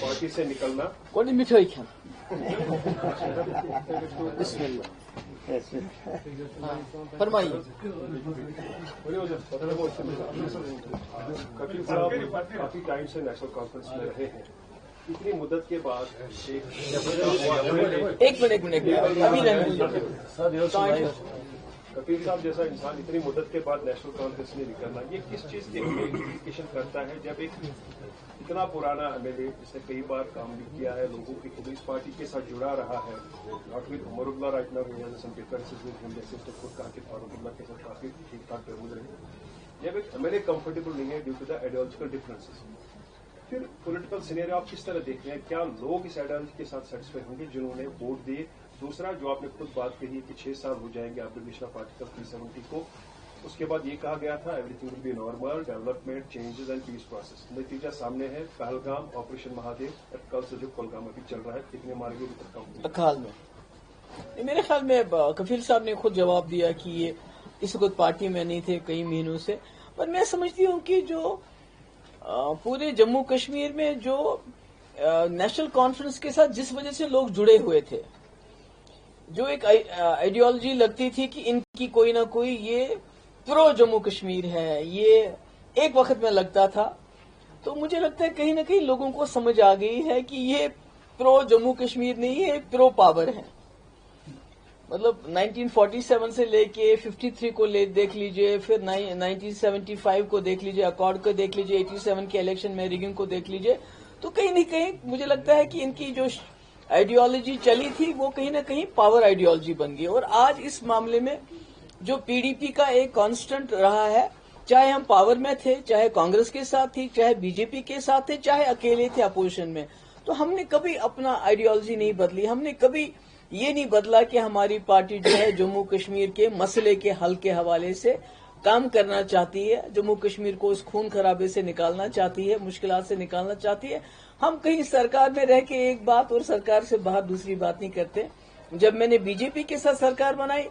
Party سے نکلنا کون مٹھائی کھانا بسم اللہ فرمائیے. کپل صاحب کافی ٹائم سے نیشنل کانفرنس میں رہے ہیں, اتنی مدت کے بعد ایک منٹ ابھی کپل صاحب جیسا انسان اتنی مدت کے بعد نیشنل کانفرنس میں نکلنا, یہ کس چیز کی انڈیکیشن کرتا ہے جب ایک اتنا پرانا ایم ایل اے جس نے کئی بار کام بھی کیا ہے, لوگوں کی خود اس پارٹی کے ساتھ جڑا رہا ہے, not with Umar Allah right now some differences with ہم, جیسے اس نے خود کہا کہ فاروق اللہ کے ساتھ کافی ٹھیک ٹھاک رہے ہیں, جب ایک ایم ایل اے کمفرٹیبل نہیں ہے due to the ideological differences, پھر پولیٹیکل سینیریو آپ کس طرح دیکھ رہے ہیں؟ کیا لوگ اس آئیڈیالوجی کے ساتھ سیٹسفائی ہوں گے جنہوں نے ووٹ دیے؟ دوسرا, جو آپ نے خود بات کہی کہ 6 سال ہو جائیں گے ایپلیکیشن آف آرٹیکل 370 کو, اس کے بعد یہ کہا گیا تھا everything will be normal, development, changes and peace process. نتیجہ سامنے ہے, پہلگام, آپریشن مہادیو, کل سے جو کولگام ابھی چل رہا ہے, کتنے مارے گئے خیال میں میرے خیال میں کفیل صاحب نے خود جواب دیا کہ یہ اس وقت پارٹی میں نہیں تھے کئی مہینوں سے, پر میں سمجھتی ہوں کہ جو پورے جموں کشمیر میں جو نیشنل کانفرنس کے ساتھ جس وجہ سے لوگ جڑے ہوئے تھے, جو ایک آئیڈیالوجی لگتی تھی کہ ان کی کوئی نہ کوئی یہ پرو جموں کشمیر ہے, یہ ایک وقت میں لگتا تھا, تو مجھے لگتا ہے کہیں نہ کہیں لوگوں کو سمجھ آ گئی ہے کہ یہ پرو جموں کشمیر نہیں ہے, پرو پاور ہے. مطلب 1947 سے لے کے 53 کو دیکھ لیجئے, پھر 1975 کو دیکھ لیجئے, اکارڈ کو دیکھ لیجئے, 87 کے الیکشن میں ریگنگ کو دیکھ لیجئے, تو کہیں نہ کہیں مجھے لگتا ہے کہ ان کی جو آئیڈیالوجی چلی تھی وہ کہیں نہ کہیں پاور آئیڈیالوجی بن گئی. اور آج اس معاملے میں جو پی ڈی پی کا ایک کانسٹنٹ رہا ہے, چاہے ہم پاور میں تھے, چاہے کانگریس کے ساتھ تھی, چاہے بی جے پی کے ساتھ تھے, چاہے اکیلے تھے اپوزیشن میں, تو ہم نے کبھی اپنا آئیڈیالوجی نہیں بدلی. ہم نے کبھی یہ نہیں بدلا کہ ہماری پارٹی جو ہے جموں کشمیر کے مسئلے کے حل کے حوالے سے کام کرنا چاہتی ہے, جموں کشمیر کو اس خون خرابے سے نکالنا چاہتی ہے, مشکلات سے نکالنا چاہتی ہے. ہم کہیں سرکار میں رہ کے ایک بات اور سرکار سے باہر دوسری بات نہیں کرتے. جب میں نے بی جے پی کے ساتھ سرکار بنائی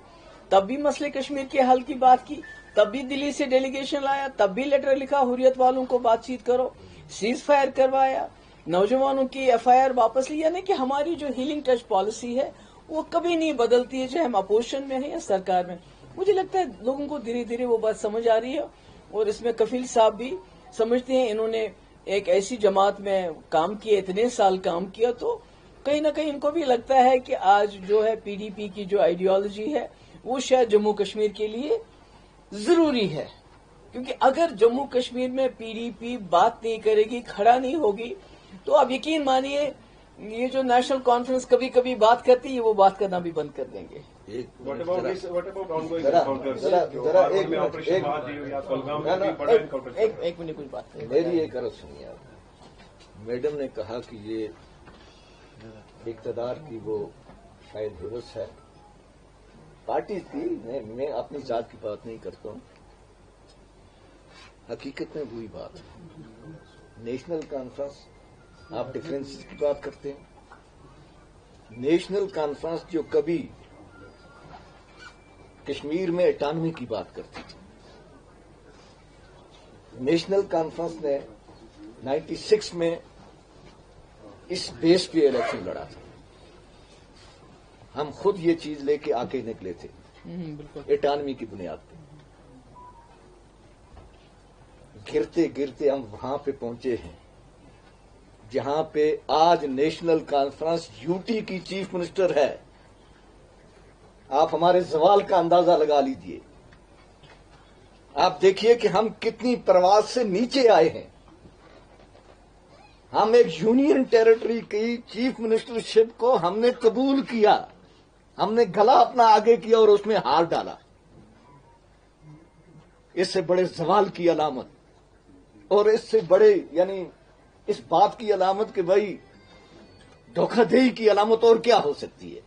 تب بھی مسئلے کشمیر کے حل کی بات کی, تب بھی دلی سے ڈیلیگیشن لایا, تب بھی لیٹر لکھا حریت والوں کو بات چیت کرو, سیز فائر کروایا, نوجوانوں کی ایف آئی آر واپس لی. یعنی کہ ہماری جو ہیلنگ ٹچ پالیسی ہے وہ کبھی نہیں بدلتی ہے, چاہے ہم اپوزیشن میں ہیں یا سرکار میں. مجھے لگتا ہے لوگوں کو دھیرے دھیرے وہ بات سمجھ آ رہی ہے, اور اس میں کفیل صاحب بھی سمجھتے ہیں, انہوں نے ایک ایسی جماعت میں کام کیا, اتنے سال کام کیا, تو کہیں نہ کہیں ان کو بھی لگتا ہے کہ آج جو ہے پی ڈی پی کی جو آئیڈیالوجی ہے وہ شاید جموں کشمیر کے لیے ضروری ہے. کیونکہ اگر جموں کشمیر میں پی ڈی پی بات نہیں کرے گی, کھڑا نہیں ہوگی, تو آپ یقین مانیے یہ جو نیشنل کانفرنس کبھی کبھی بات کرتی ہے وہ بات کرنا بھی بند کر دیں گے. ایک منٹ کچھ بات میری ایک عرض سنیے. آپ میڈم نے کہا کہ یہ اقتدار کی وہ شاید حوث ہے, پارٹی تھی, میں اپنی ذات کی بات نہیں کرتا ہوں, حقیقت میں وہی بات ہے. نیشنل کانفرنس, آپ ڈفرینس کی بات کرتے ہیں, نیشنل کانفرنس جو کبھی کشمیر میں اٹانوی کی بات کرتی تھی, نیشنل کانفرنس نے 96 میں اس بیس پہ الیکشن لڑا تھا. ہم خود یہ چیز لے کے آگے نکلے تھے اٹانوی کی بنیاد پہ. گرتے گرتے ہم وہاں پہ پہنچے ہیں جہاں پہ آج نیشنل کانفرنس یو ٹی کی چیف منسٹر ہے. آپ ہمارے زوال کا اندازہ لگا لیجئے, آپ دیکھیے کہ ہم کتنی پرواز سے نیچے آئے ہیں. ہم ایک یونین ٹیریٹری کی چیف منسٹرشپ کو ہم نے قبول کیا, ہم نے گلا اپنا آگے کیا اور اس میں ہار ڈالا. اس سے بڑے زوال کی علامت اور اس سے بڑے یعنی اس بات کی علامت کہ بھائی دھوکہ دہی کی علامت اور کیا ہو سکتی ہے.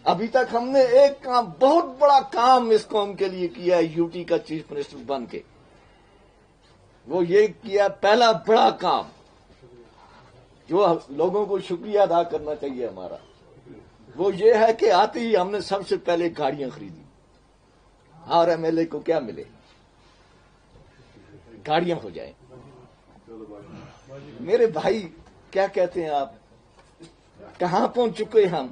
ابھی تک ہم نے ایک کام, بہت بڑا کام اس قوم کے لیے کیا ہے یو ٹی کا چیف منسٹر بن کے. وہ یہ کیا پہلا بڑا کام جو لوگوں کو شکریہ ادا کرنا چاہیے ہمارا, وہ یہ ہے کہ آتے ہی ہم نے سب سے پہلے گاڑیاں خریدی. ہر ایم ایل اے کو کیا ملے؟ گاڑیاں ہو جائیں. میرے بھائی کیا کہتے ہیں آپ، کہاں پہنچ چکے ہم؟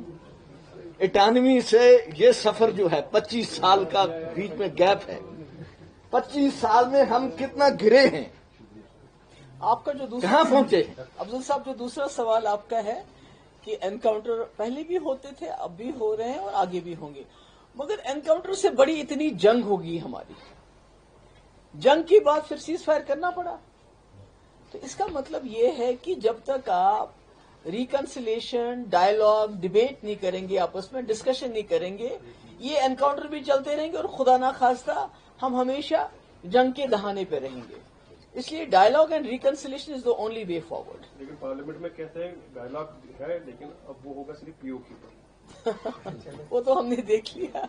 98 سے یہ سفر جو ہے 25 سال کا بیچ میں گیپ ہے، 25 سال میں ہم کتنا گرے ہیں، آپ کا جو دوسرا کہاں پہنچے ہیں؟ افضل صاحب، جو دوسرا سوال آپ کا ہے کہ انکاؤنٹر پہلے بھی ہوتے تھے، اب بھی ہو رہے ہیں اور آگے بھی ہوں گے، مگر انکاؤنٹر سے بڑی اتنی جنگ ہوگی ہماری، جنگ کے بعد پھر سیز فائر کرنا پڑا. تو اس کا مطلب یہ ہے کہ جب تک آپ ریکنسلیشن، ڈائلاگ، ڈبیٹ نہیں کریں گے، آپس میں ڈسکشن نہیں کریں گے، یہ انکاؤنٹر بھی چلتے رہیں گے اور خدا نخواستہ ہم ہمیشہ جنگ کے دہانے پہ رہیں گے. اس لیے dialogue and reconciliation is the only way forward. لیکن پارلیمنٹ میں کہتے ہیں ڈائلاگ ہے لیکن اب وہ ہوگا صرف پی او کے پر. وہ تو ہم نے دیکھ لیا.